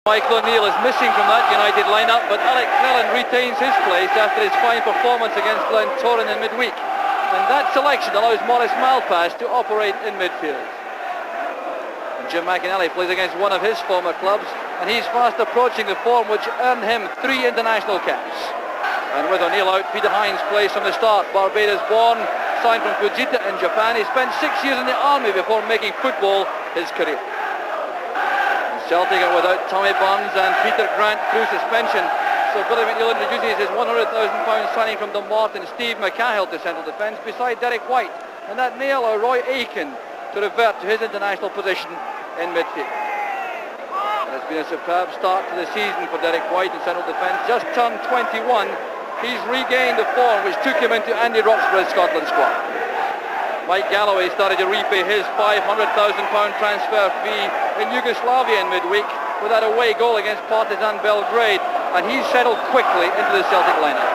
Michael O'Neill is missing from that United lineup, but Alex Mellon retains his place after his fine performance against Glentoran in midweek. And that selection allows Maurice Malpass to operate in midfield. And Jim McInally plays against one of his former clubs, and he's fast approaching the form which earned him 3 international caps. And with O'Neill out, Peter Hines plays from the start. Barbados born, signed from Fujita in Japan. He spent 6 years in the army before making football his career. Celtic are without Tommy Burns and Peter Grant through suspension. So Billy McNeil introduces his £100,000 signing from Dumbarton, Steve McCahill, to central defence beside Derek White. And that may allow Roy Aitken to revert to his international position in midfield. It's been a superb start to the season for Derek White in central defence. Just turned 21. He's regained the form which took him into Andy Roxburgh's Scotland squad. Mike Galloway started to repay his £500,000 transfer fee in Yugoslavia in midweek with that away goal against Partizan Belgrade, and he's settled quickly into the Celtic lineup.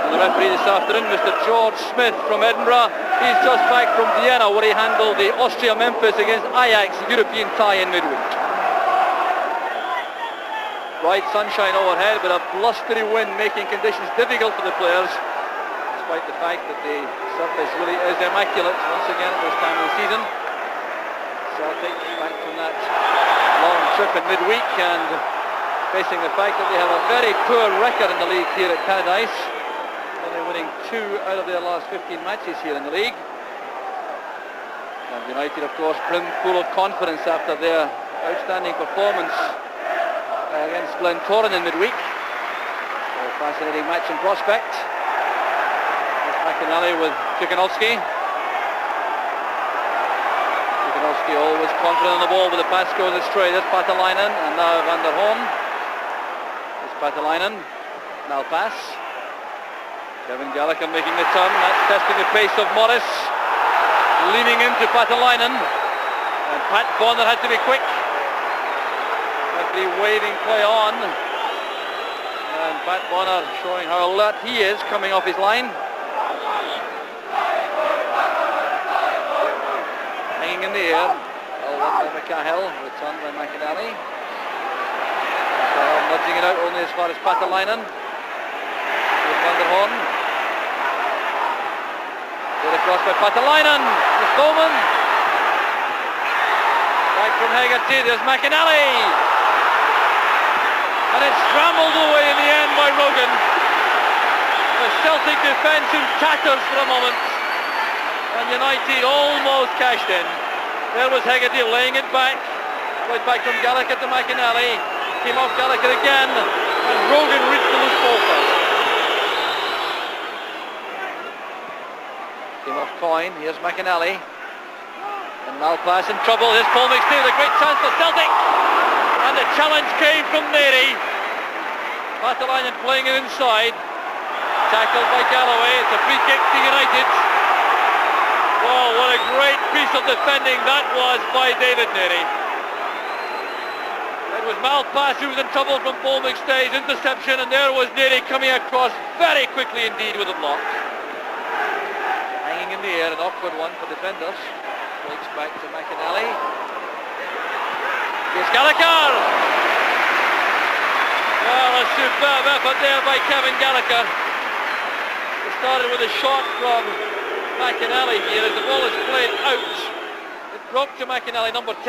And the referee this afternoon, Mr. George Smith from Edinburgh, he's just back from Vienna where he handled the Austria-Memphis against Ajax European tie in midweek. Bright sunshine overhead, but a blustery wind making conditions difficult for the players, despite the fact that the surface really is immaculate once again at this time of the season. Celtic back from that long trip in midweek and facing the fact that they have a very poor record in the league here at Tannadice, only winning 2 out of their last 15 matches here in the league. And United, of course, brimful of confidence after their outstanding performance against Glentoran in midweek. So a fascinating match in prospect. McInally with Tukanovsky. Tukanovsky always confident on the ball, but the pass goes astray. There's Patalainen, and now Van der Hoorn. There's Patalainen. Malpass. Kevin Gallagher making the turn. That's testing the pace of Morris. Leaning into Patalainen. And Pat Bonner had to be quick. Referee waving play on. And Pat Bonner showing how alert he is coming off his line. Hanging in the air, held up by McCahill, returned by McInally. Nudging it out only as far as Patalainen. With Van der Hoorn. Put across by Patalainen. With Bowman. Back from Hegarty, there's McInally. And it's scrambled away in the end by Rogan. The Celtic defence in tatters for a moment. And United almost cashed in. There was Hegarty laying it back. Went back from Gallagher to McInally. Came off Gallagher again. And Rogan reached the loose ball first. Came off Coyne. Here's McInally. And Malpass in trouble. Here's Paul McStay with a great chance for Celtic. And the challenge came from Neri. Patalainen playing it inside. Tackled by Galloway. It's a free kick to United. Oh, what a great piece of defending that was by David Neri. It was Malpass who was in trouble from Paul McStay's interception, and there was Neri coming across very quickly indeed with a block. Hanging in the air, an awkward one for defenders. Breaks back to McInally. Here's Gallagher! Well, a superb effort there by Kevin Gallagher. It started with a shot from McInally here as the ball is played out. It broke to McInally, number 10.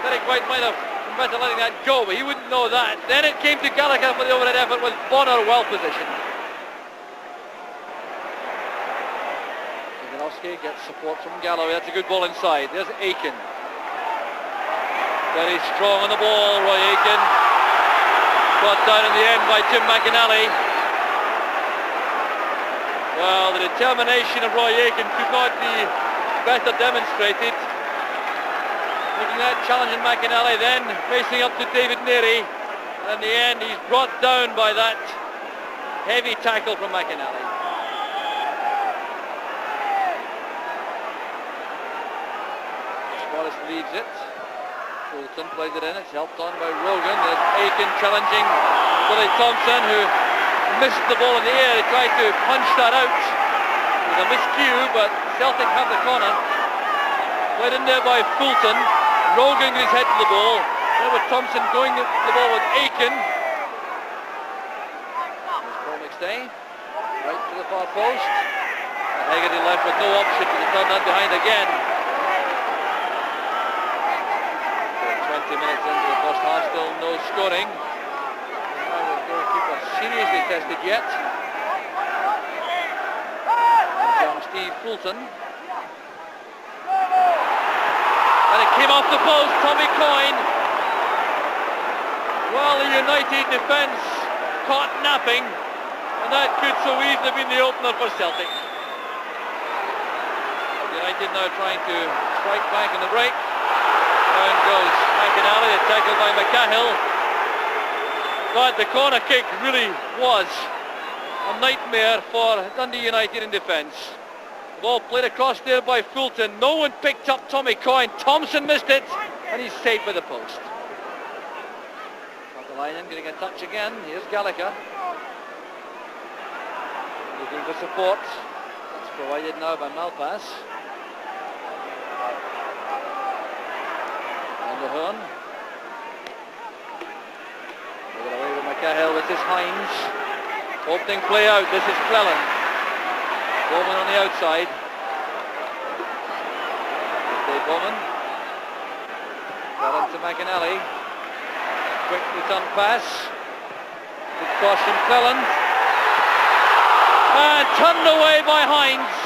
Derek White might have been better letting that go, but he wouldn't know that. Then it came to Gallagher for the overhead effort with Bonner well positioned. Tukanovsky gets support from Galloway. That's a good ball inside. There's Aitken. Very strong on the ball, Roy Aitken. Brought down in the end by Jim McInally. Well, the determination of Roy Aitken could not be better demonstrated. Making that challenge in McInally, then facing up to David Neri. And in the end, he's brought down by that heavy tackle from McInally. Wallace leads it. Fulton plays it in. It's helped on by Rogan. There's Aitken challenging Billy Thompson, who missed the ball in the air. He tried to punch that out. It was a miscue, but Celtic have the corner. Played in there by Fulton. Rogan with his head to the ball. There with Thompson going the ball with Aiken. There's Paul McStay. Right to the far post. And Hegarty left with no option to turn that behind again. 20 minutes into the first half, still no scoring. Now the goalkeeper seriously tested yet. Young Steve Fulton. And it came off the post, Tommy Coyne. Well, the United defence caught napping, and that could so easily have been the opener for Celtic. United now trying to strike back in the break. Down goes McInally, a tackle by McCahill. But the corner kick really was a nightmare for Dundee United in defence. The ball played across there by Fulton. No one picked up Tommy Coyne. Thompson missed it, and he's saved by the post. Line getting a touch again. Here's Gallagher. Looking for support. That's provided now by Malpass. And the HOORN. They get away with McCahill. This is Hines. Opening play out. This is Cleland. Bowman on the outside. Dave Bowman. Cleland to McInally. Quick return pass. Good cross from Cleland. And turned away by Hines.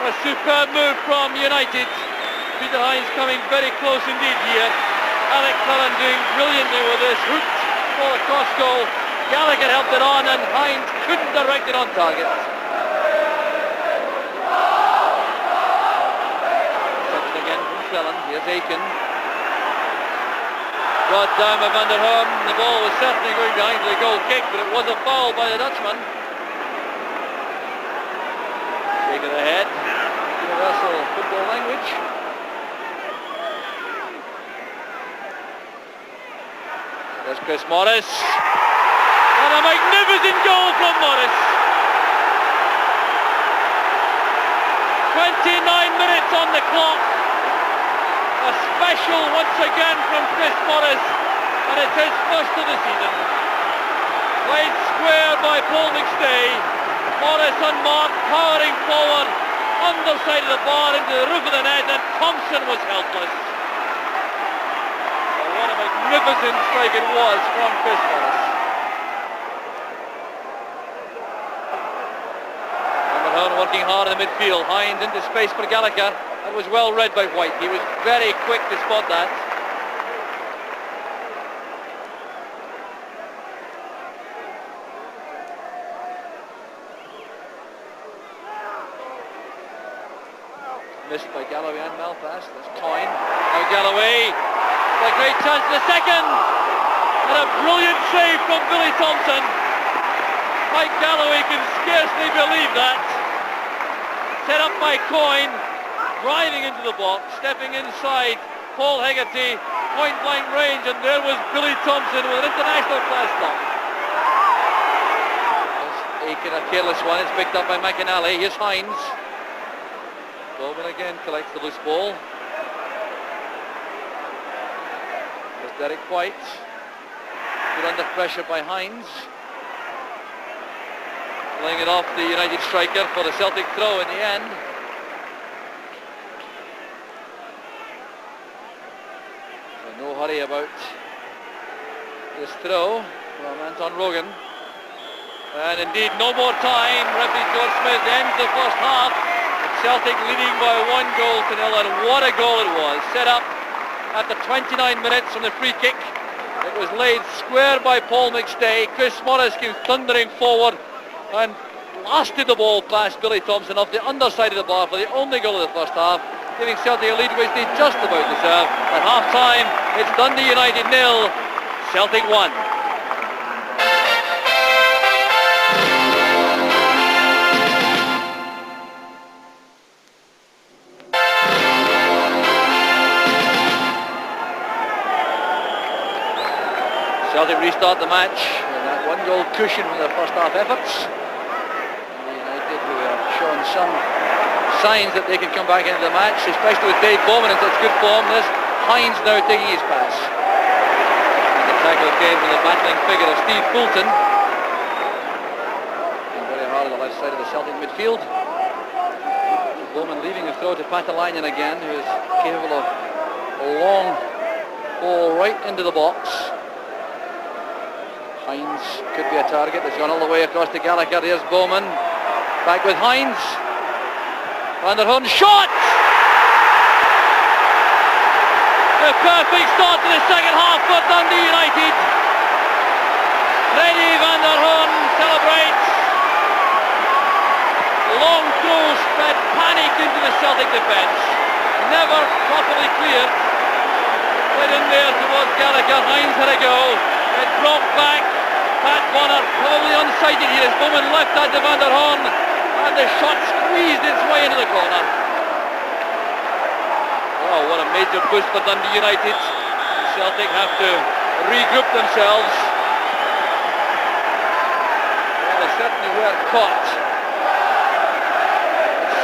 A superb move from United. Peter Hines coming very close indeed here. Alec Cleland doing brilliantly with this. Hooked ball across goal. Gallagher helped it on and Hines couldn't direct it on target. Touched again from Cleland. Here's Aiken. Brought down by Van der Hoorn. The ball was certainly going behind the goal kick, but it was a foul by the Dutchman. Take it ahead. Universal football language. There's Chris Morris. And a magnificent goal from Morris. 29 minutes on the clock. A special once again from Chris Morris, and it's his first of the season. Played square by Paul McStay. Morris unmarked, powering forward, underside of the bar into the roof of the net, and Thompson was helpless. Well, what a magnificent strike it was from Chris Morris. Van working hard in the midfield. Hines into space for Gallagher. That was well read by White. He was very quick to spot that. Missed by Galloway and Malpass. That's Coyne. Now Galloway. A great chance for the second. And a brilliant save from Billy Thompson. Mike Galloway can scarcely believe that. Set up by Coyne. Driving into the box, stepping inside Paul Hegarty, point blank range, and there was Billy Thompson with an international class stop. Aiken, a careless one, it's picked up by McInally. Here's Hines. Bowman again collects the loose ball. There's Derek White. Put under pressure by Hines. Playing it off the United striker for the Celtic throw in the end. No hurry about this throw from Anton Rogan. And indeed, no more time. Referee George Smith ends the first half. Celtic leading by 1 goal to nil, and what a goal it was. Set up after 29 minutes from the free kick. It was laid square by Paul McStay. Chris Morris came thundering forward and blasted the ball past Billy Thompson off the underside of the bar for the only goal of the first half, giving Celtic a lead which they just about deserve. At half-time, it's Dundee United 0, Celtic 1. Celtic restart the match with that 1-goal cushion from their first half efforts. United, who have shown some signs that they can come back into the match, especially with Dave Bowman in such good form. There's Hines now taking his pass. tackle came from the battling figure of Steve Fulton. Very hard on the left side of the Celtic midfield. Bowman leaving the throw to Patalainen again, who is capable of a long ball right into the box. Hines could be a target. It's gone all the way across to Gallagher. Here's Bowman. Back with Hines. Van der Hoorn shot! The perfect start to the second half for Dundee United. Freddie Van der Hoorn celebrates. Long throw spread panic into the Celtic defence. Never properly cleared. Played in there towards Gallagher. Hines had a go. It dropped back. Pat Bonner probably unsighted here as Bowman left that to Van der Hoorn. And the shot squeezed its way into the corner. Oh, what a major boost for Dundee United. The Celtic have to regroup themselves. Well, they certainly were caught.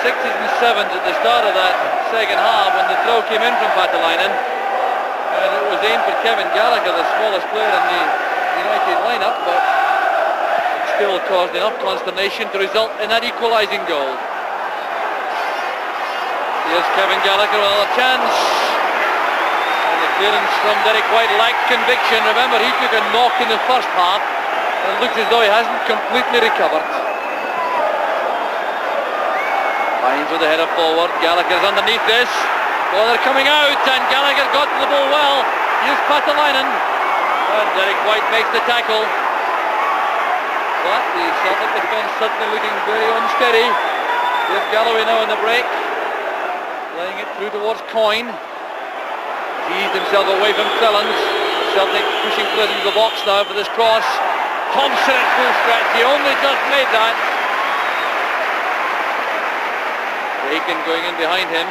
6s and 7s at the start of that second half when the throw came in from Patalainen. And it was aimed for Kevin Gallagher, the smallest player in the United lineup, but it still caused enough consternation to result in that equalising goal. Here's Kevin Gallagher with another chance. And the clearance from Derek White lacked conviction. Remember, he took a knock in the first half and it looks as though he hasn't completely recovered. Hines with the header forward. Gallagher's underneath this. Oh, they're coming out and Gallagher got to the ball well. Here's Patalainen. And Derek White makes the tackle. But the Celtic defence suddenly looking very unsteady. Here's Galloway now in the break. Playing it through towards Coyne. He's eased himself away from Clellens. Celtic pushing players into the box now for this cross. Thompson at full stretch. He only just made that. Aiken going in behind him.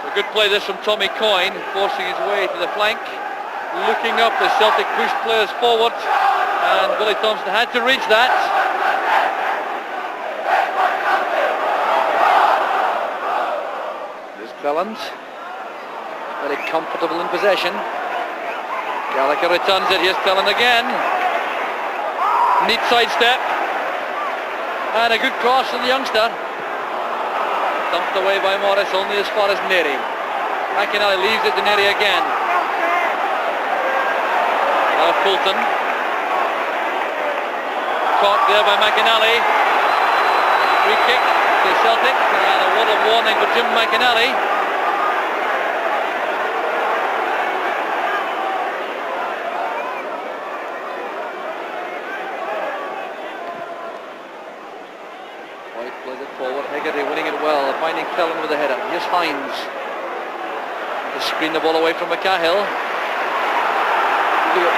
A good play this from Tommy Coyne, forcing his way to the flank. Looking up as Celtic pushed players forward. And Billy Thompson had to reach that. There's Clellens. Very comfortable in possession. Gallagher returns it. Here's Clellens again. Neat sidestep. And a good cross from the youngster. Dumped away by Morris, only as far as Neri. McInally leaves it to Neri again. Now Fulton. Caught there by McInally. Free kick to Celtic. And a word of warning for Jim McInally. Finding Clellens with the header. Here's Hines. To screen the ball away from McCahill.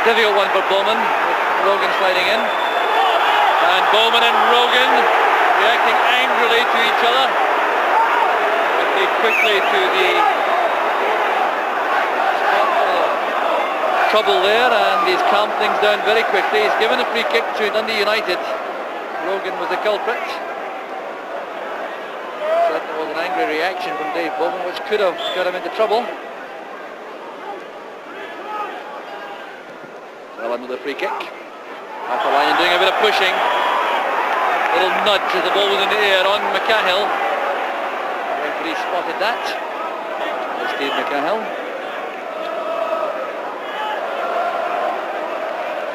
Difficult one for Bowman, with Rogan sliding in. And Bowman and Rogan reacting angrily to each other. Quickly to the trouble there, and he's calmed things down very quickly. He's given a free kick to Dundee United. Rogan was the culprit. There was an angry reaction from Dave Bowman, which could have got him into trouble. Well, under the free kick. Patalainen doing a bit of pushing. Little nudge as the ball was in the air on McCahill. The referee spotted that. There's Steve McCahill.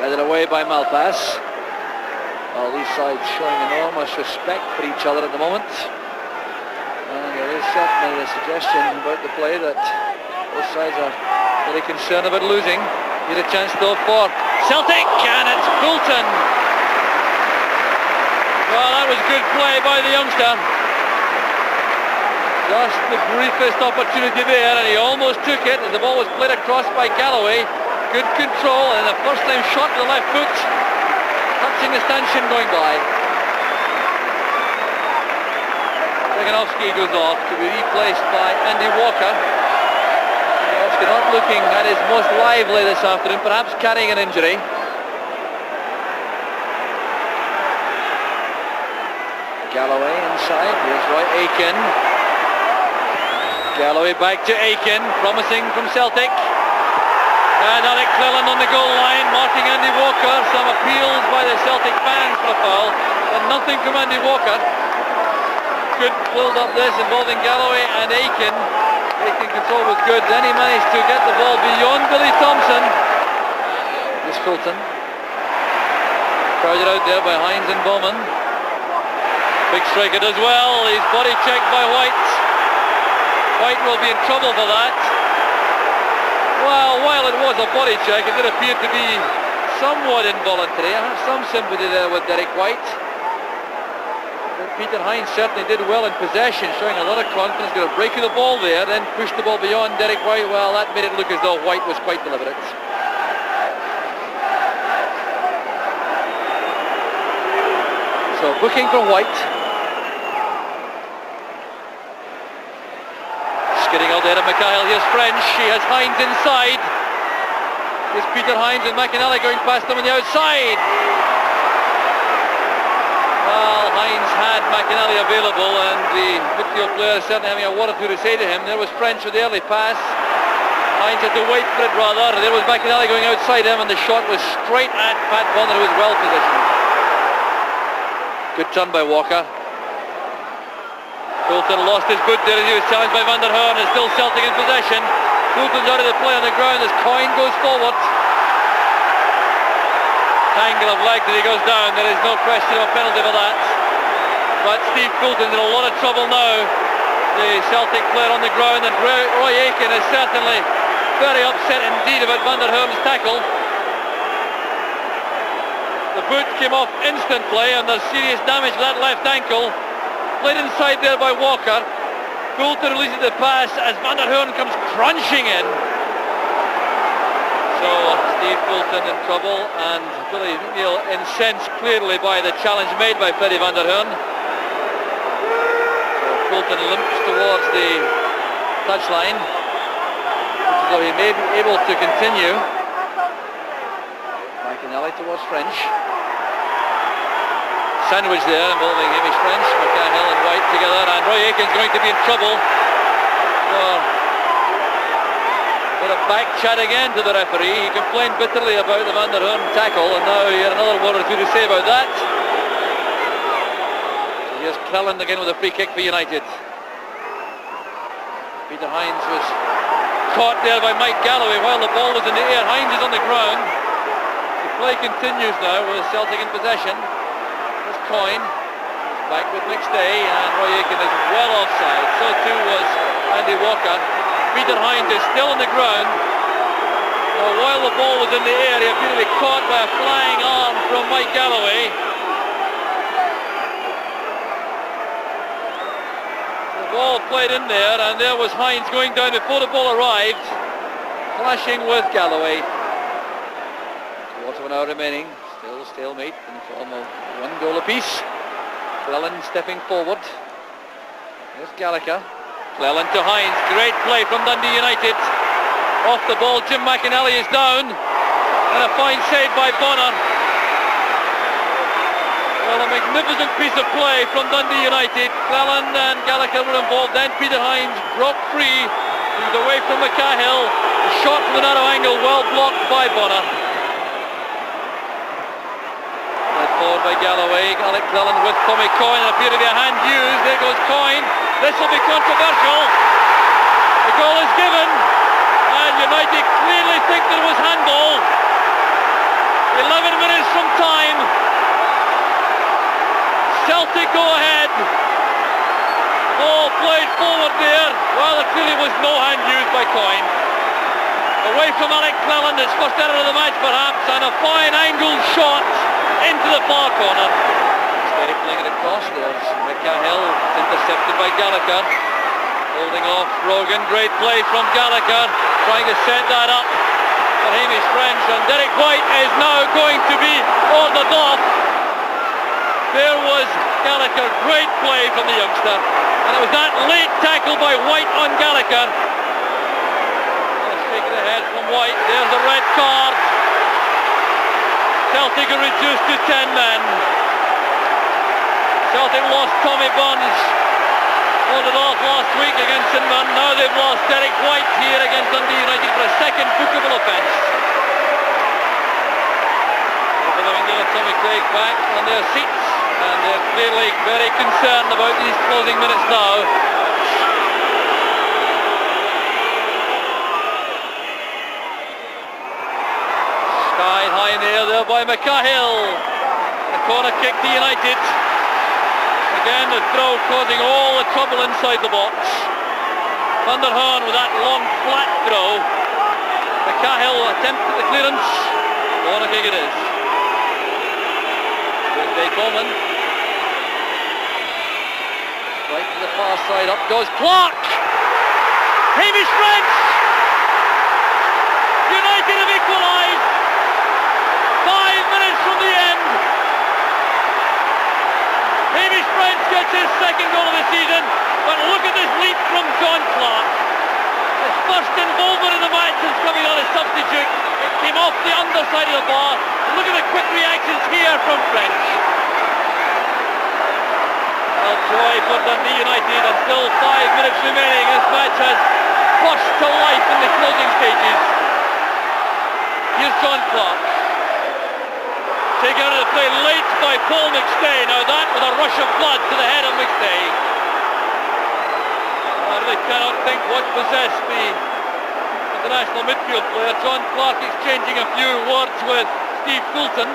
Headed away by Malpass. Well, these sides showing enormous respect for each other at the moment. And there is certainly a suggestion about the play that both sides are very concerned about losing. Here's a chance though for Celtic, and it's Fulton. Well, that was good play by the youngster. Just the briefest opportunity there, and he almost took it as the ball was played across by Galloway. Good control, and the first time shot to the left foot, touching the stanchion going by. Szyganowski goes off to be replaced by Andy Walker. Szyganowski not looking at his most lively this afternoon, perhaps carrying an injury. Galloway inside, here's Roy Aiken. Galloway back to Aiken, promising from Celtic. And Alec Cleland on the goal line, marking Andy Walker. Some appeals by the Celtic fans for a foul, but nothing from Andy Walker. Good build up this involving Galloway and Aiken. Aiken control was good. Then he managed to get the ball beyond Billy Thompson. This Fulton. Crowded out there by Hines and Bowman. Big striker does well. He's body checked by White. White will be in trouble for that. Well, while it was a body check, it did appear to be somewhat involuntary. I have some sympathy there with Derek White. But Peter Hines certainly did well in possession, showing a lot of confidence, got a break of the ball there, then pushed the ball beyond Derek White. Well, that made it look as though White was quite deliberate. So booking for White. Skidding out there to McCahill. Here's French. He has Hines inside. Here's Peter Hines and McInally going past them on the outside. Well, Hines had McInally available, and the midfield player certainly having a word or two to say to him. There was French with the early pass. Hines had to wait for it rather. There was McInally going outside him, and the shot was straight at Pat Bonner, who was well positioned. Good turn by Walker. Fulton lost his boot there as he was challenged by Van der Hoorn. It's still Celtic in possession. Fulton's out of the play on the ground as Coyne goes forward. Angle of legs as he goes down. There is no question of a penalty for that. But Steve Fulton's in a lot of trouble now. The Celtic player on the ground, and Roy Aiken is certainly very upset indeed about Van der Hoorn's tackle. The boot came off instantly, and there's serious damage to that left ankle. Played inside there by Walker. Fulton releases the pass as Van der Hoorn comes crunching in. So Steve Fulton in trouble, and Billy McNeil incensed clearly by the challenge made by Freddie Van der Hoorn. So Fulton limps towards the touchline, so he may be able to continue. McInally towards French. Sandwich there involving Hamish French, McCahill and White together, and Roy Aiken's going to be in trouble. Bit of back chat again to the referee. He complained bitterly about the Van der Hoorn tackle, and now he had another word or two to say about that. So here's Cleland again with a free kick for United. Peter Hines was caught there by Mike Galloway while the ball was in the air. Hines is on the ground. The play continues now with Celtic in possession. There's Coyne, back with McStay, and Roy Aiken is well offside. So too was Andy Walker. Peter Hines is still on the ground. Now, while the ball was in the air, he appeared to be caught by a flying arm from Mike Galloway. The ball played in there, and there was Hines going down before the ball arrived, clashing with Galloway. Quarter of an hour remaining. Still stalemate in the form of one goal apiece. Cleland stepping forward. There's Gallagher. Cleland to Hines. Great play from Dundee United. Off the ball, Jim McInally is down. And a fine save by Bonner. Well, a magnificent piece of play from Dundee United. Cleland and Gallagher were involved. Then Peter Hines broke free. He was away from McCahill. A shot from the narrow angle, well blocked by Bonner. Forward by Galloway. Alec Cleland with Tommy Coyne. It appeared to be a hand used. There goes Coyne. This will be controversial. The goal is given, and United clearly think there was handball. 11 minutes from time. Celtic go ahead. Ball played forward there. Well, there clearly was no hand used by Coyne. Away from Alec Cleland, his first error of the match perhaps, and a fine angled shot into the far corner. Steady playing it across. There's McCahill, intercepted by Gallagher. Holding off Rogan. Great play from Gallagher, trying to set that up for Hamish French, and Derek White is now going to be ordered off. There was Gallagher. Great play from the youngster, and it was that late tackle by White on Gallagher. Taking ahead from White. There's the red card. Celtic are reduced to 10 men. Celtic lost Tommy Bonds. pulled it off last week against St Mirren. Now they've lost Derek White here against Dundee United for a second bookable offence. Tommy Craig back on their seats, and they're clearly very concerned about these closing minutes now. Skied high in the air there by McCahill. A corner kick to United. Again the throw causing all the trouble inside the box. Van der Hoorn with that long flat throw. McCahill attempted the clearance. Corner kick it is. Coyne. Right to the far side, up goes Clark. Hamish French. United have equalised. 5 minutes from the end. Hamish French gets his second goal of the season, but look at this leap from John Clark. His first involvement in the match is coming on as substitute. It came off the underside of the bar. Look at the quick reactions here from French. Well, joy for Dundee United, and still 5 minutes remaining. This match has burst to life in the closing stages. Here's John Clark. Taken out of the play late by Paul McStay. Now that with a rush of blood to the head of McStay. I really cannot think what possessed the international midfield player. John Clark exchanging a few words with Steve Coulton.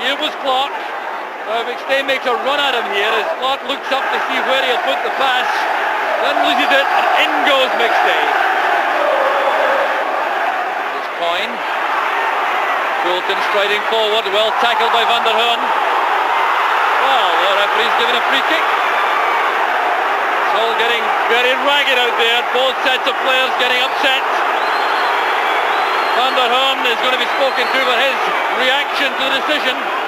Here was Clark. Now McStay makes a run at him here as Clark looks up to see where he'll put the pass. Then loses it and in goes McStay. There's Coyne. Coulton striding forward, well tackled by Van der Hoorn. Well, the referee's given a free kick. It's all getting very ragged out there. Both sets of players getting upset. Van der Hoorn is going to be spoken to for his reaction to the decision.